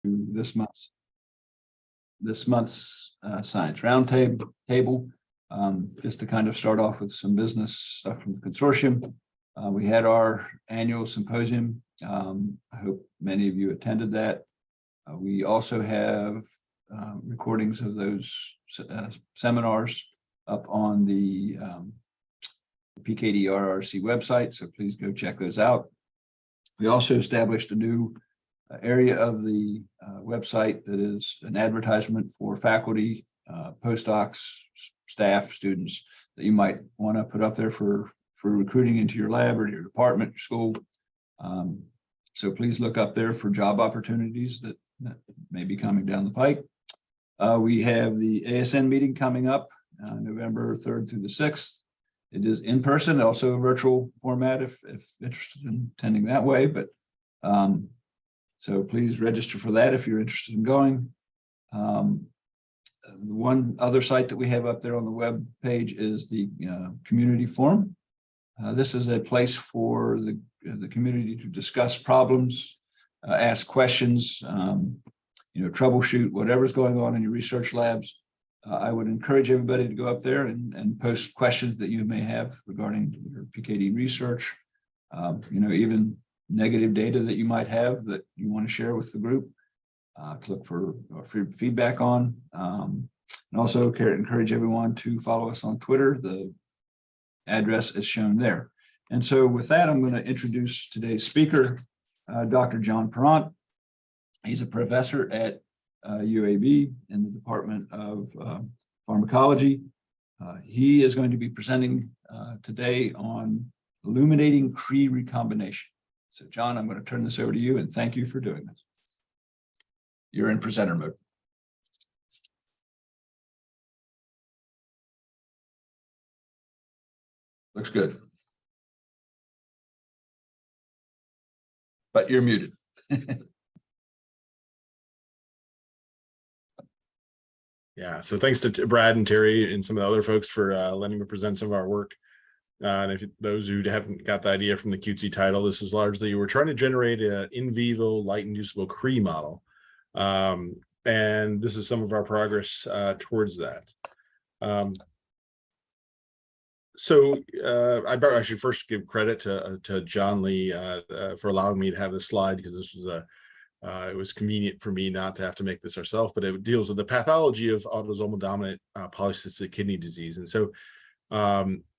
to this month's Science Roundtable. Just to kind of start off with some business stuff from the consortium. We had our annual symposium. I hope many of you attended that. We also have recordings of those seminars up on the PKD RRC website, so please go check those out. We also established a new area of the website that is an advertisement for faculty, postdocs, staff, students that you might want to put up there for recruiting into your lab or your department, your school. So please look up there for job opportunities that may be coming down the pike. We have the ASN meeting coming up November 3rd through the 6th. It is in person, also a virtual format if interested in attending that way. But so please register for that if you're interested in going. One other site that we have up there on the web page is the community forum. This is a place for the community to discuss problems, ask questions, troubleshoot whatever's going on in your research labs. I would encourage everybody to go up there and post questions that you may have regarding your PKD research, even negative data that you might have that you want to share with the group, to look for feedback on. And also encourage everyone to follow us on Twitter. The address is shown there. And so with that, I'm going to introduce today's speaker, Dr. John Parent. He's a professor at UAB in the Department of Pharmacology. He is going to be presenting today on illuminating Cree recombination. So John, I'm going to turn this over to you and thank you for doing this. You're in presenter mode. Looks good. But you're muted. Yeah, so thanks to Brad and Terry and some of the other folks for letting me present some of our work. And if those who haven't got the idea from the cutesy title, this is largely we're trying to generate an in vivo light-inducible Cree model. And this is some of our progress towards that. I should first give credit to John Lee for allowing me to have this slide, because this was it was convenient for me not to have to make this ourselves, but it deals with the pathology of autosomal dominant polycystic kidney disease. And so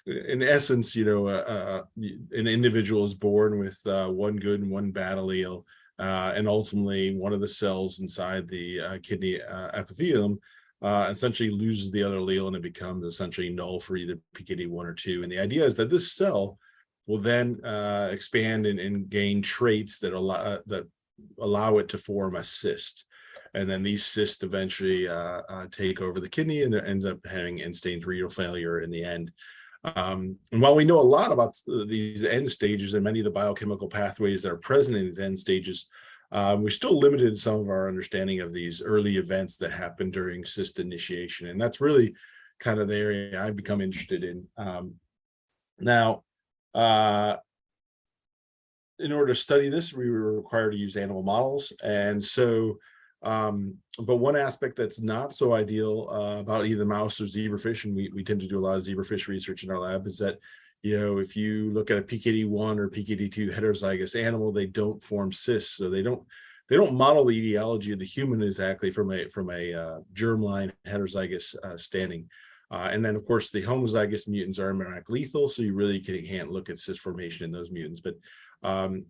in essence, an individual is born with one good and one bad allele, and ultimately one of the cells inside the kidney epithelium essentially loses the other allele, and it becomes essentially null for either PKD 1 or 2. And the idea is that this cell will then expand and gain traits that allow it to form a cyst. And then these cysts eventually take over the kidney, and it ends up having end-stage renal failure in the end. And while we know a lot about these end stages and many of the biochemical pathways that are present in these end stages, we're still limited in some of our understanding of these early events that happen during cyst initiation. And that's really kind of the area I've become interested in. Now, in order to study this, we were required to use animal models. And so, but one aspect that's not so ideal about either mouse or zebrafish, and we tend to do a lot of zebrafish research in our lab, is that, if you look at a PKD1 or PKD2 heterozygous animal, they don't form cysts. So they don't model the etiology of the human exactly from a germline heterozygous standing. And then, of course, the homozygous mutants are embryonic lethal, so you really can't look at cyst formation in those mutants. But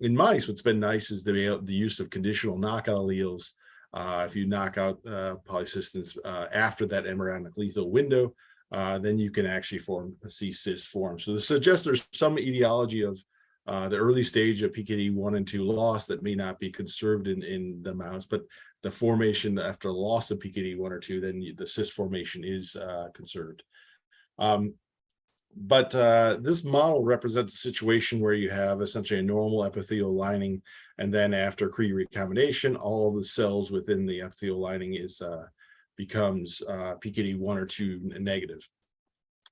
in mice, what's been nice is the use of conditional knockout alleles. If you knock out polycystins after that embryonic lethal window, then you can actually see cysts form. So this suggests there's some etiology of the early stage of PKD 1 and 2 loss that may not be conserved in the mouse, but the formation after loss of PKD 1 or 2, then the cyst formation is conserved. But this model represents a situation where you have essentially a normal epithelial lining, and then after Cree recombination, all of the cells within the epithelial lining becomes PKD 1 or 2 negative.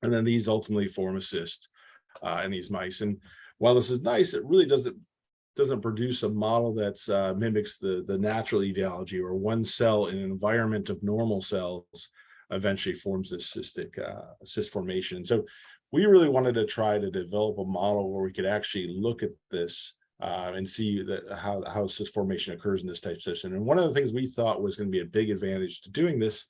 And then these ultimately form a cyst in these mice. And while this is nice, it really doesn't doesn't produce a model that's mimics the natural etiology, or one cell in an environment of normal cells eventually forms this cyst formation. So we really wanted to try to develop a model where we could actually look at this and see how cyst formation occurs in this type of system. And one of the things we thought was going to be a big advantage to doing this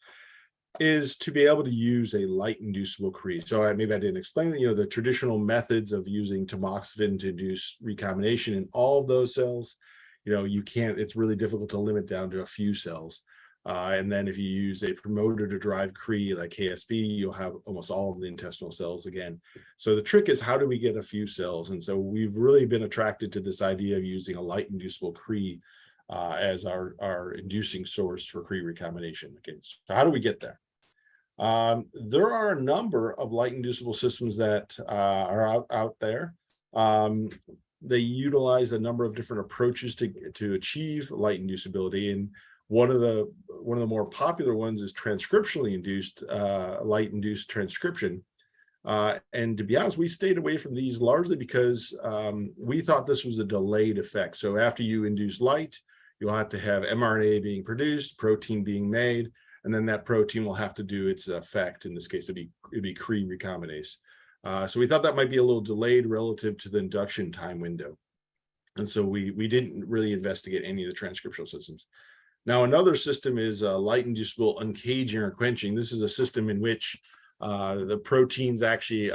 is to be able to use a light inducible Cree. So maybe I didn't explain that, the traditional methods of using tamoxifen to induce recombination in all of those cells, you can't, it's really difficult to limit down to a few cells. And then if you use a promoter to drive Cree like KSB, you'll have almost all of the intestinal cells again. So the trick is, how do we get a few cells? And so we've really been attracted to this idea of using a light inducible Cree as our inducing source for Cree recombination. Okay, so how do we get there? There are a number of light inducible systems that are out there. They utilize a number of different approaches to achieve light inducibility, and one of the more popular ones is transcriptionally induced light induced transcription. And to be honest, we stayed away from these largely because we thought this was a delayed effect. So after you induce light, you'll have to have mRNA being produced, protein being made, and then that protein will have to do its effect. In this case, it'd be Cree recombinase. So we thought that might be a little delayed relative to the induction time window. And so we didn't really investigate any of the transcriptional systems. Now, another system is light inducible uncaging or quenching. This is a system in which the proteins actually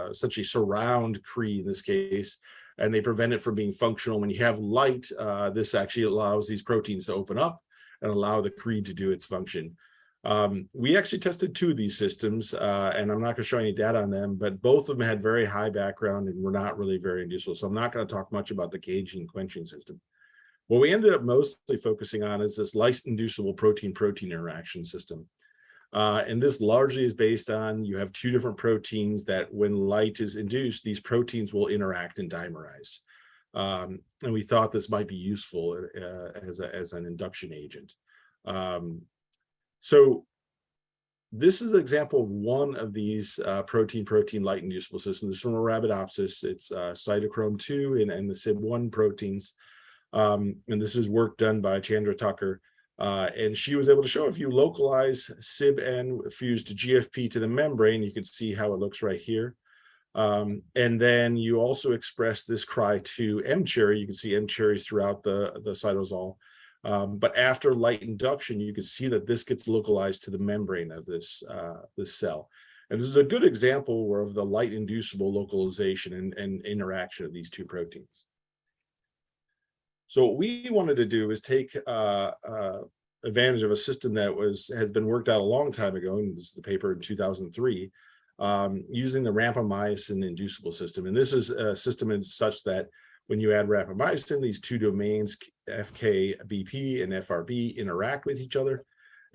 essentially surround Cree in this case, and they prevent it from being functional. When you have light, this actually allows these proteins to open up and allow the Cree to do its function. We actually tested two of these systems, and I'm not going to show any data on them, but both of them had very high background and were not really very inducible. So I'm not going to talk much about the caging and quenching system. What we ended up mostly focusing on is this light inducible protein-protein interaction system. And this largely is based on, you have two different proteins that when light is induced, these proteins will interact and dimerize. And we thought this might be useful as an induction agent. So this is an example of one of these protein-protein light inducible systems. This is from Arabidopsis. It's cytochrome 2 and the CYP1 proteins. And this is work done by Chandra Tucker. And she was able to show, if you localize CYP-N fused to GFP to the membrane, you can see how it looks right here. And then you also express this Cry2 M-cherry. You can see M-cherries throughout the cytosol. But after light induction, you can see that this gets localized to the membrane of this cell. And this is a good example of the light inducible localization and interaction of these two proteins. So what we wanted to do is take advantage of a system that has been worked out a long time ago, and this is the paper in 2003, using the rapamycin inducible system. And this is a system in such that when you add rapamycin, these two domains, FKBP and FRB, interact with each other.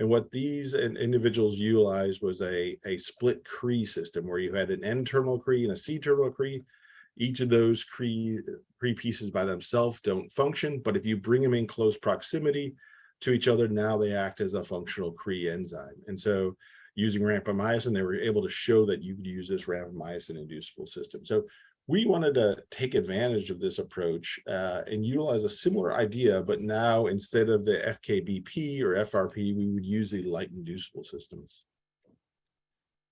And what these individuals utilized was a split Cree system where you had an N-terminal Cree and a C-terminal Cree. Each of those Cree pieces by themselves don't function, but if you bring them in close proximity to each other, now they act as a functional Cree enzyme. And so using rapamycin, they were able to show that you could use this rapamycin inducible system. So we wanted to take advantage of this approach and utilize a similar idea, but now instead of the FKBP or FRP, we would use the light inducible systems.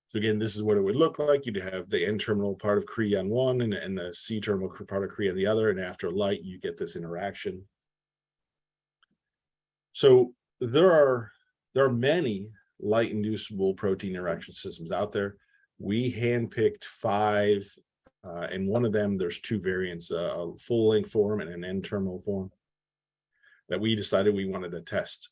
So again, this is what it would look like. You'd have the N-terminal part of Cree on one and the C-terminal part of Cree on the other, and after light, you get this interaction. So there are many light inducible protein interaction systems out there. We handpicked 5, and one of them, there's 2 variants, a full-length form and an N-terminal form that we decided we wanted to test.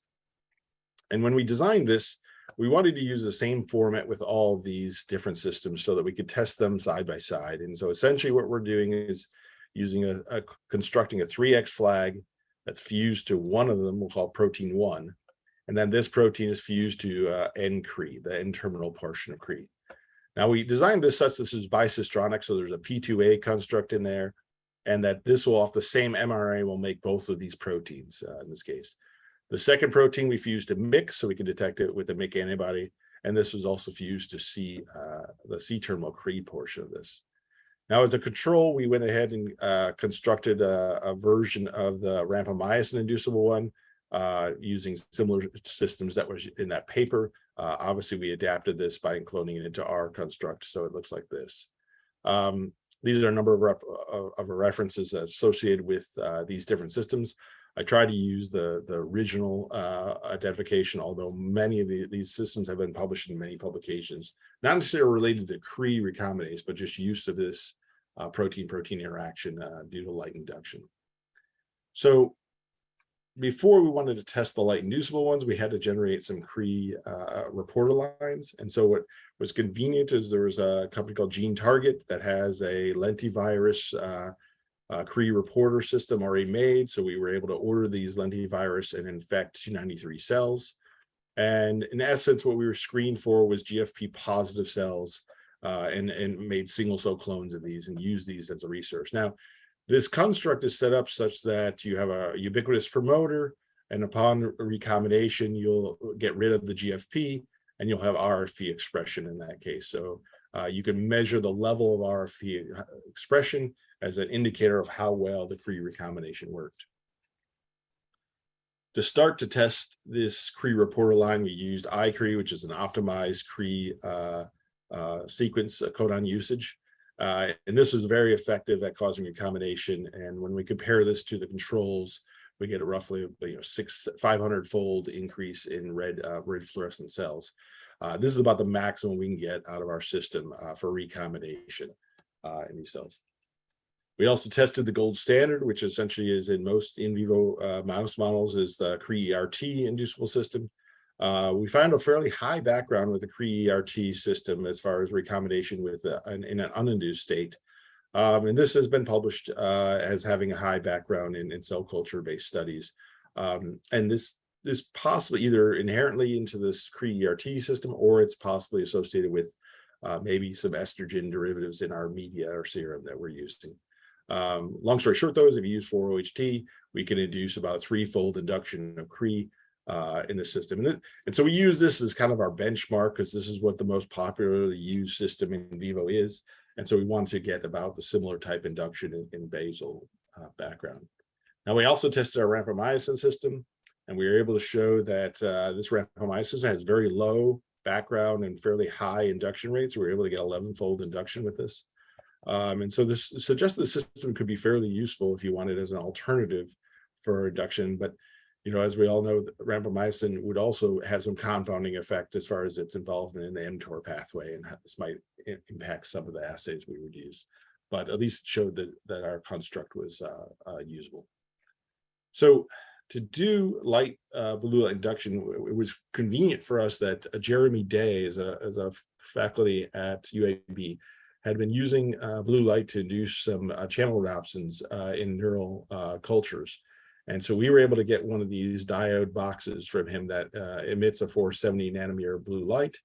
And when we designed this, we wanted to use the same format with all of these different systems so that we could test them side by side. And so essentially what we're doing is using constructing a 3X flag that's fused to one of them, we'll call protein 1. And then this protein is fused to N-Cree, the N-terminal portion of Cree. Now we designed this such this is bicistronic, so there's a P2A construct in there, and that this will, off the same mRNA, will make both of these proteins in this case. The second protein we fused to MYC, so we can detect it with the MYC antibody, and this was also fused to the C-terminal Cree portion of this. Now, as a control, we went ahead and constructed a version of the rapamycin inducible one using similar systems that was in that paper. Obviously, we adapted this by cloning it into our construct, so it looks like this. These are a number of references associated with these different systems. I try to use the original identification, although many of these systems have been published in many publications, not necessarily related to Cre recombinase, but just use of this protein-protein interaction due to light induction. So before we wanted to test the light inducible ones, we had to generate some Cre reporter lines. And so what was convenient is there was a company called Gene Target that has a lentivirus Cre reporter system already made. So we were able to order these lentivirus and infect 293 cells. And in essence, what we were screened for was GFP positive cells and made single cell clones of these and used these as a research. Now, this construct is set up such that you have a ubiquitous promoter, and upon recombination, you'll get rid of the GFP and you'll have RFP expression in that case. So you can measure the level of RFP expression as an indicator of how well the Cre recombination worked. To start to test this Cre reporter line, we used iCre, which is an optimized Cre sequence codon usage. And this was very effective at causing recombination. And when we compare this to the controls, we get a roughly 500-fold increase in red fluorescent cells. This is about the maximum we can get out of our system for recombination in these cells. We also tested the gold standard, which essentially is in most in vivo mouse models, is the Cre-ERT inducible system. We found a fairly high background with the Cre-ERT system as far as recombination with in an uninduced state. And this has been published as having a high background in cell culture-based studies. And this possibly either inherently into this Cre-ERT system, or it's possibly associated with maybe some estrogen derivatives in our media or serum that we're using. Long story short, though, is if you use 4-OHT, we can induce about a 3-fold induction of Cre in the system. And so we use this as kind of our benchmark because this is what the most popularly used system in vivo is. And so we want to get about the similar type induction in basal background. Now, we also tested our rapamycin system, and we were able to show that this rapamycin has very low background and fairly high induction rates. We were able to get 11-fold induction with this. And so this suggests the system could be fairly useful if you want it as an alternative for induction. But, you know, as we all know, rapamycin would also have some confounding effect as far as its involvement in the mTOR pathway, and this might impact some of the assays we would use. But at least it showed that our construct was usable. So to do light blue light induction, it was convenient for us that Jeremy Day, as a faculty at UAB, had been using blue light to induce some channel rhodopsins in neural cultures. And so we were able to get one of these diode boxes from him that emits a 470 nanometer blue light.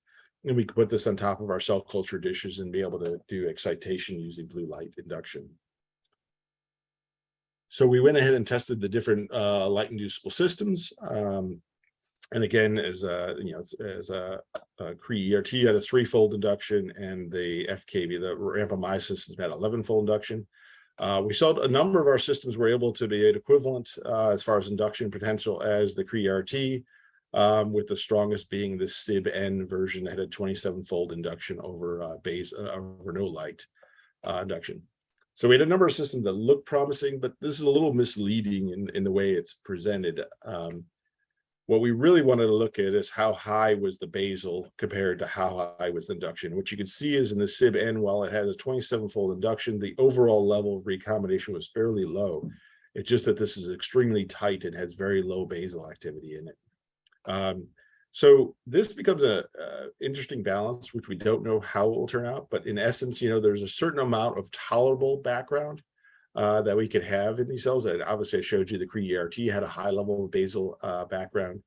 And we could put this on top of our cell culture dishes and be able to do excitation using blue light induction. So we went ahead and tested the different light inducible systems. And again, as a Cre-ERT had a 3-fold induction, and the FKB, the rapamycin system, had 11-fold induction. We saw a number of our systems were able to be equivalent as far as induction potential as the Cre-ERT, with the strongest being the SIB-N version that had 27-fold induction over over no light induction. So we had a number of systems that looked promising, but this is a little misleading in the way it's presented. What we really wanted to look at is how high was the basal compared to how high was the induction. What you can see is in the SIB-N, while it has a 27-fold induction, the overall level of recombination was fairly low. It's just that this is extremely tight and has very low basal activity in it. So this becomes an interesting balance, which we don't know how it will turn out. But in essence, you know, there's a certain amount of tolerable background that we could have in these cells. And obviously I showed you the Cre-ERT had a high level of basal background.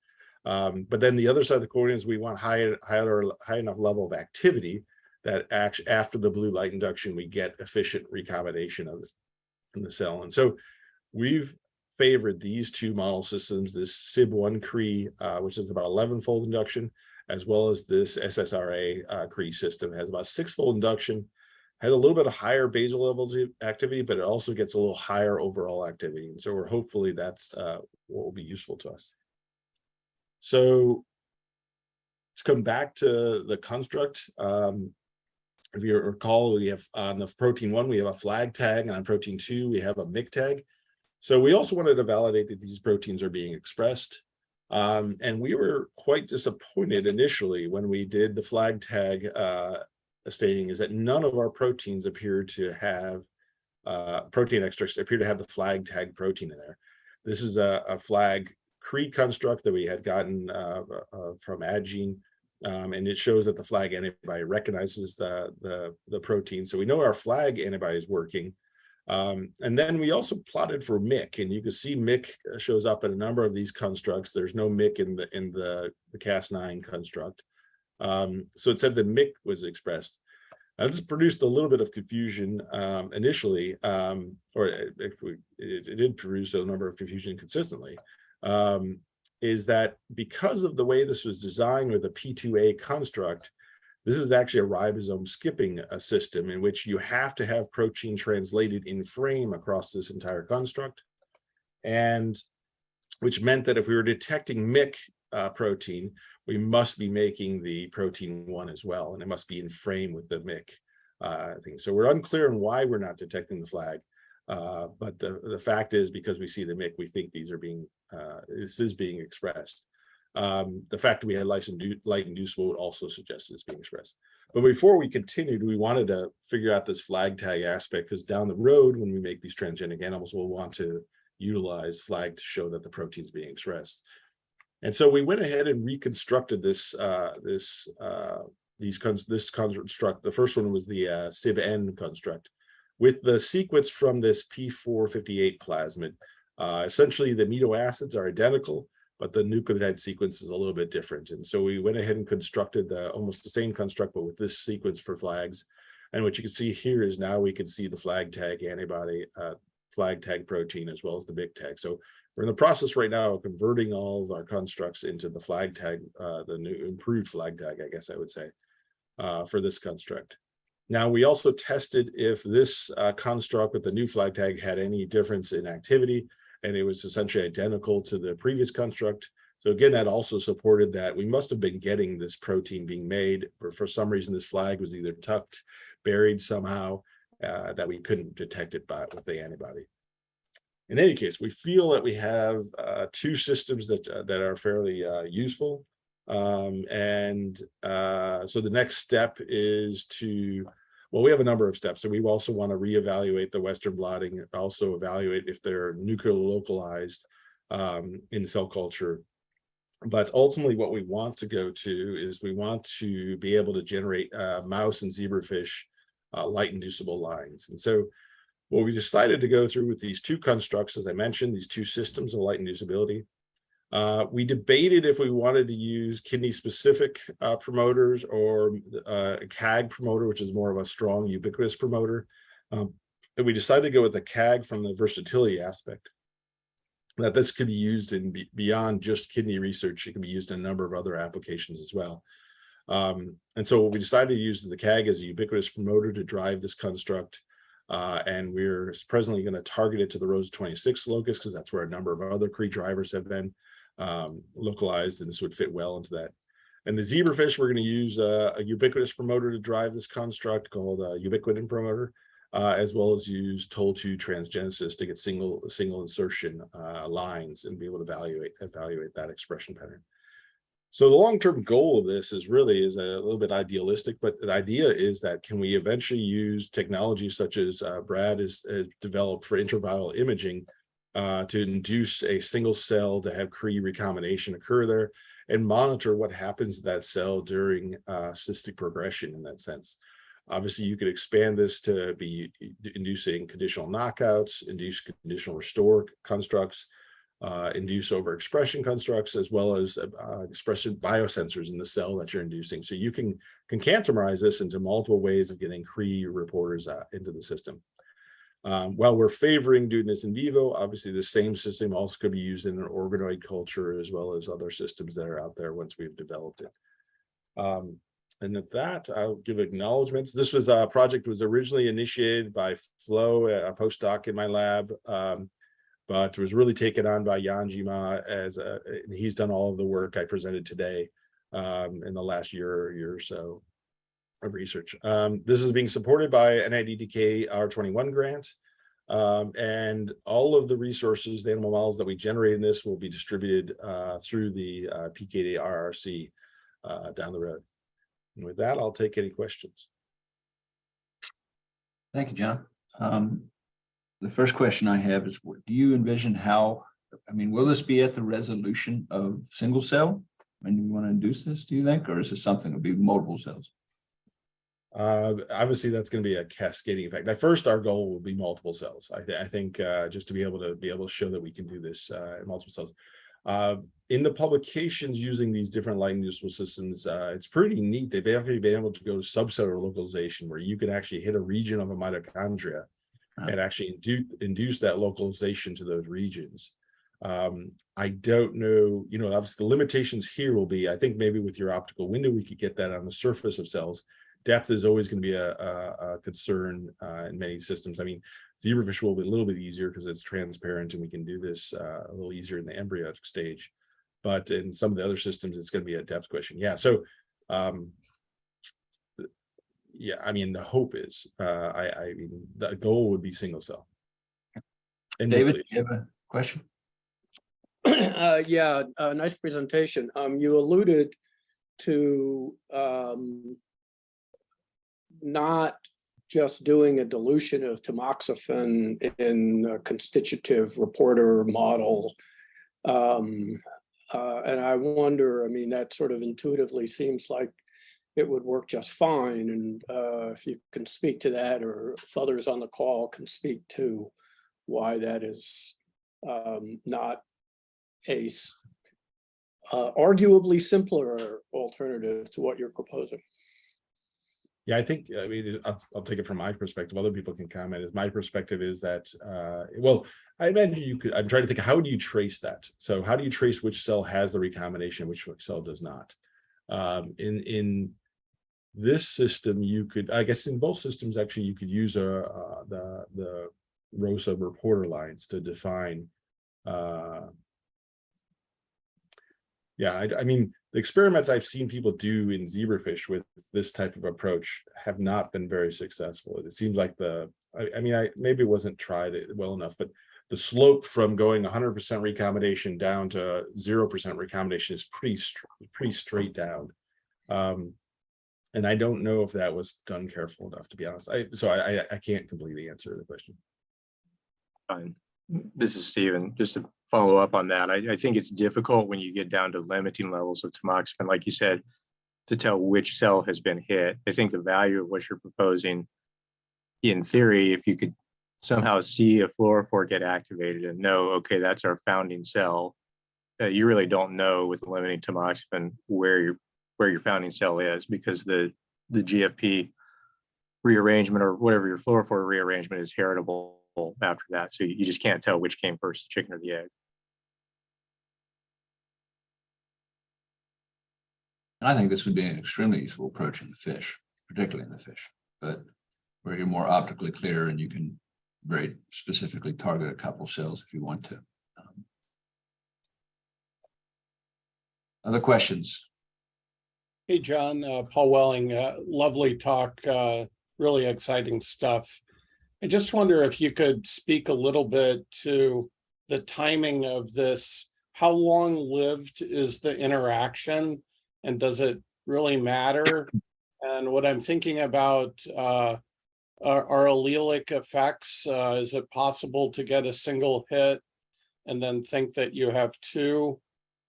But then the other side of the coin is we want high enough level of activity that actually after the blue light induction, we get efficient recombination of this in the cell. And so we've favored these two model systems, this SIB-1 Cre, which is about 11-fold induction, as well as this SSRA Cre system has about 6-fold induction. had a little bit of higher basal level activity, but it also gets a little higher overall activity. And so we're hopefully that's what will be useful to us. So let's come back to the construct. If you recall, we have on the protein 1, we have a flag tag, and on protein 2, we have a MIC tag. So we also wanted to validate that these proteins are being expressed. And we were quite disappointed initially when we did the flag tag stating is that none of our proteins appear to have protein extracts appear to have the flag tag protein in there. This is a flag Cree construct that we had gotten from Adgene. And it shows that the flag antibody recognizes the protein. So we know our flag antibody is working. And then we also plotted for MIC, and you can see MIC shows up in a number of these constructs. There's no MIC in the Cas9 construct. So it said that MIC was expressed. Now, this produced a little bit of confusion initially, it did produce a number of confusion consistently. Is that because of the way this was designed with a P2A construct, this is actually a ribosome skipping system in which you have to have protein translated in frame across this entire construct. And which meant that if we were detecting MIC protein, we must be making the protein 1 as well, and it must be in frame with the MIC thing. So we're unclear on why we're not detecting the flag. But the fact is, because we see the MIC, we think these are being, this is being expressed. The fact that we had light inducible would also suggest it's being expressed. But before we continued, we wanted to figure out this flag tag aspect, because down the road, when we make these transgenic animals, we'll want to utilize flag to show that the protein is being expressed. And so we went ahead and reconstructed this construct. The first one was the CIB-N construct with the sequence from this P458 plasmid. Essentially, the amino acids are identical, but the nucleotide sequence is a little bit different. And so we went ahead and constructed almost the same construct, but with this sequence for flags. And what you can see here is now we can see the flag tag antibody, flag tag protein, as well as the MIC tag. So we're in the process right now of converting all of our constructs into the flag tag, the new improved flag tag, I guess I would say, for this construct. Now, we also tested if this construct with the new flag tag had any difference in activity, and it was essentially identical to the previous construct. So again, that also supported that we must have been getting this protein being made, or for some reason this flag was either tucked, buried somehow, that we couldn't detect it with the antibody. In any case, we feel that we have two systems that are fairly useful. So the next step is well, we have a number of steps. So we also want to reevaluate the Western blotting, also evaluate if they're nucleolocalized in cell culture. But ultimately, what we want to go to is we want to be able to generate mouse and zebrafish light inducible lines. And so what we decided to go through with these two constructs, as I mentioned, these two systems of light inducibility, we debated if we wanted to use kidney-specific promoters or a CAG promoter, which is more of a strong ubiquitous promoter. And we decided to go with the CAG from the versatility aspect, that this could be used in beyond just kidney research. It can be used in a number of other applications as well. And so what we decided to use the CAG as a ubiquitous promoter to drive this construct. And we're presently going to target it to the ROSA26 locus, because that's where a number of other Cree drivers have been localized, and this would fit well into that. And the zebrafish, we're going to use a ubiquitous promoter to drive this construct called a ubiquitin promoter, as well as use TOL2 transgenesis to get single insertion lines and be able to evaluate that expression pattern. So the long-term goal of this is a little bit idealistic, but the idea is that can we eventually use technology such as Brad has developed for intraviral imaging to induce a single cell to have Cree recombination occur there and monitor what happens to that cell during cystic progression in that sense. Obviously, you could expand this to be inducing conditional knockouts, induce conditional restore constructs, induce overexpression constructs, as well as expression biosensors in the cell that you're inducing. So you can concatenarize this into multiple ways of getting Cree reporters into the system. While we're favoring doing this in vivo, obviously the same system also could be used in an organoid culture, as well as other systems that are out there once we've developed it. And at that, I'll give acknowledgements. This was a project was originally initiated by Flo, a postdoc in my lab, but was really taken on by Jan Jima and he's done all of the work I presented today in the last year or so of research. This is being supported by NIDDK R21 grant. And all of the resources, the animal models that we generate in this will be distributed through the PKD RRC down the road. And with that, I'll take any questions. Thank you, John. The first question I have is, do you envision how, I mean, will this be at the resolution of single cell when you want to induce this, do you think, or is this something that will be multiple cells? Obviously, that's going to be a cascading effect. At first, our goal will be multiple cells. I think just to be able to show that we can do this in multiple cells. In the publications using these different light inducible systems, it's pretty neat. They've actually been able to go subcellular localization where you can actually hit a region of a mitochondria and actually induce that localization to those regions. I don't know, obviously the limitations here will be, I think maybe with your optical window, we could get that on the surface of cells. Depth is always going to be a concern in many systems. I mean, zebrafish will be a little bit easier because it's transparent and we can do this a little easier in the embryonic stage. But in some of the other systems, it's going to be a depth question. Yeah. So, yeah, I mean, the hope is, I mean, the goal would be single cell. And David, do you have a question? Yeah, nice presentation. You alluded to not just doing a dilution of tamoxifen in a constitutive reporter model. And I wonder, I mean, that sort of intuitively seems like it would work just fine. And if you can speak to that, or if others on the call can speak to why that is not a arguably simpler alternative to what you're proposing. Yeah, I think, I mean, I'll take it from my perspective. Other people can comment. As my perspective is that, well, I imagine you could, I'm trying to think, how do you trace that? So how do you trace which cell has the recombination, which cell does not? In this system, you could, I guess in both systems, actually, you could use the ROSA reporter lines to define. Yeah, I mean, the experiments I've seen people do in zebrafish with this type of approach have not been very successful. It seems like I mean, maybe it wasn't tried well enough, but the slope from going 100% recombination down to 0% recombination is pretty straight down. And I don't know if that was done careful enough, to be honest. So I can't completely answer the question. Fine. This is Stephen. Just to follow up on that, I think it's difficult when you get down to limiting levels of tamoxifen, like you said, to tell which cell has been hit. I think the value of what you're proposing, in theory, if you could somehow see a fluorophore get activated and know, okay, that's our founding cell, you really don't know with limiting tamoxifen where your founding cell is, because the GFP rearrangement or whatever your fluorophore rearrangement is heritable after that. So you just can't tell which came first, the chicken or the egg. I think this would be an extremely useful approach in the fish, particularly in the fish, but where you're more optically clear and you can very specifically target a couple cells if you want to. Other questions? Hey, John, Paul Welling, lovely talk, really exciting stuff. I just wonder if you could speak a little bit to the timing of this. How long-lived is the interaction, and does it really matter? And what I'm thinking about are allelic effects. Is it possible to get a single hit and then think that you have two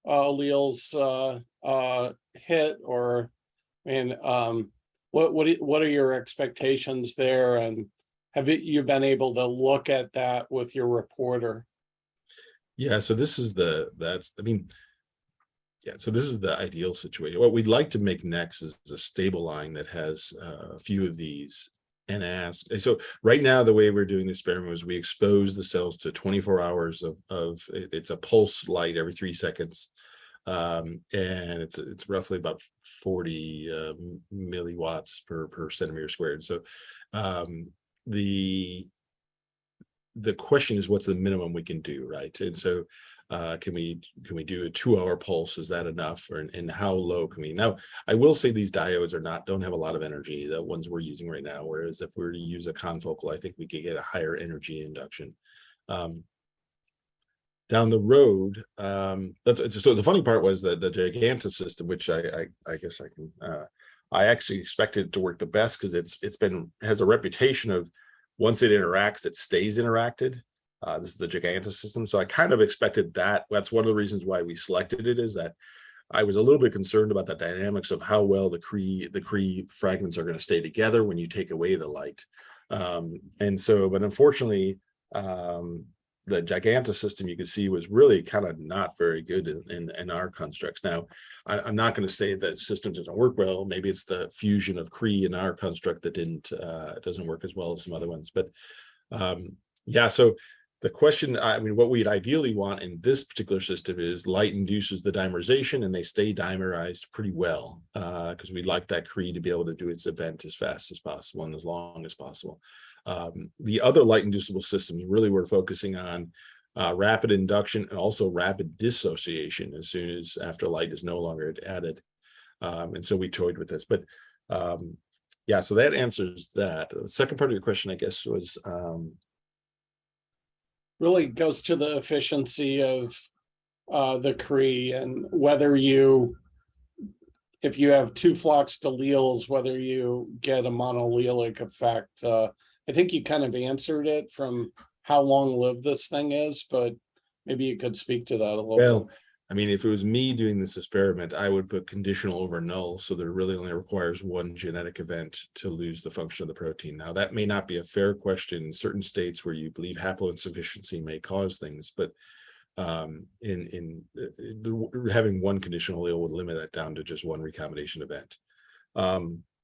alleles hit? Or, I mean, what are your expectations there? And have you been able to look at that with your reporter? Yeah, so this is so this is the ideal situation. What we'd like to make next is a stable line that has a few of these and ask. So right now, the way we're doing the experiment is we expose the cells to 24 hours of it's a pulse light every 3 seconds And it's roughly about 40 milliwatts per centimeter squared. So the question is, what's the minimum we can do, right? And so can we do a 2-hour pulse? Is that enough? And how low can we? Now, I will say these diodes don't have a lot of energy, the ones we're using right now, whereas if we were to use a confocal, I think we could get a higher energy induction. Down the road, so the funny part was that the Giganta system, which I guess I can, I actually expected it to work the best because has a reputation of, once it interacts, it stays interacted. This is the Giganta system. So I kind of expected that. That's one of the reasons why we selected it, is that I was a little bit concerned about the dynamics of how well the Cree fragments are going to stay together when you take away the light. And so, but unfortunately, the Giganta system, you can see, was really kind of not very good in our constructs. Now, I'm not going to say that the system doesn't work well. Maybe it's the fusion of Cree in our construct that doesn't work as well as some other ones. But yeah, so the question, I mean, what we'd ideally want in this particular system is light induces the dimerization and they stay dimerized pretty well, because we'd like that Cree to be able to do its event as fast as possible and as long as possible. The other light inducible systems, really we're focusing on rapid induction and also rapid dissociation as soon as after light is no longer added. And so we toyed with this, but yeah, so that answers that. The second part of your question, I guess, was really goes to the efficiency of the Cree, and whether if you have two floxed alleles, whether you get a monoallelic effect. I think you kind of answered it from how long-lived this thing is, but maybe you could speak to that a little bit. Well, I mean, if it was me doing this experiment, I would put conditional over null, so that it really only requires one genetic event to lose the function of the protein. Now, that may not be a fair question in certain states where you believe haploinsufficiency may cause things, but having one conditional allele would limit that down to just one recombination event.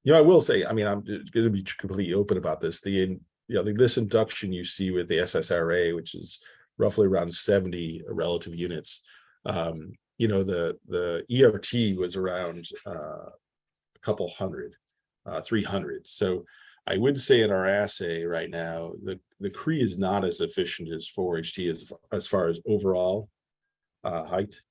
You know, I will say, I mean, I'm going to be completely open about this. This induction you see with the SSRA, which is roughly around 70 relative units. You know, the ERT was around a couple hundred, 300. So I would say in our assay right now, the Cree is not as efficient as 4-HT as far as overall height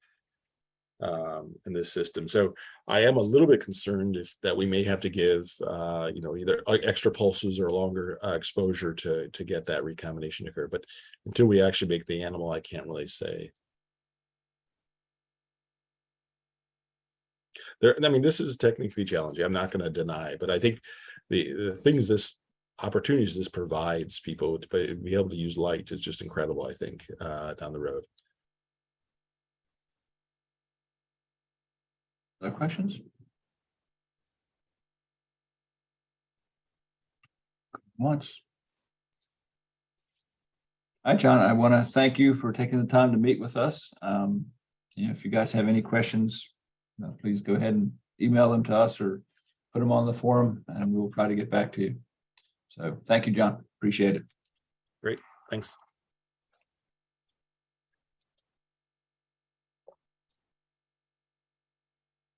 in this system. So I am a little bit concerned that we may have to give you know, either extra pulses or longer exposure to get that recombination to occur. But until we actually make the animal, I can't really say. I mean, this is technically challenging. I'm not going to deny, but I think the things, opportunities this provides people to be able to use light is just incredible, I think, down the road. Other questions? Once. Hi, John. I want to thank you for taking the time to meet with us. You know, if you guys have any questions, please go ahead and email them to us or put them on the forum, and we'll try to get back to you. So thank you, John. Appreciate it. Great. Thanks.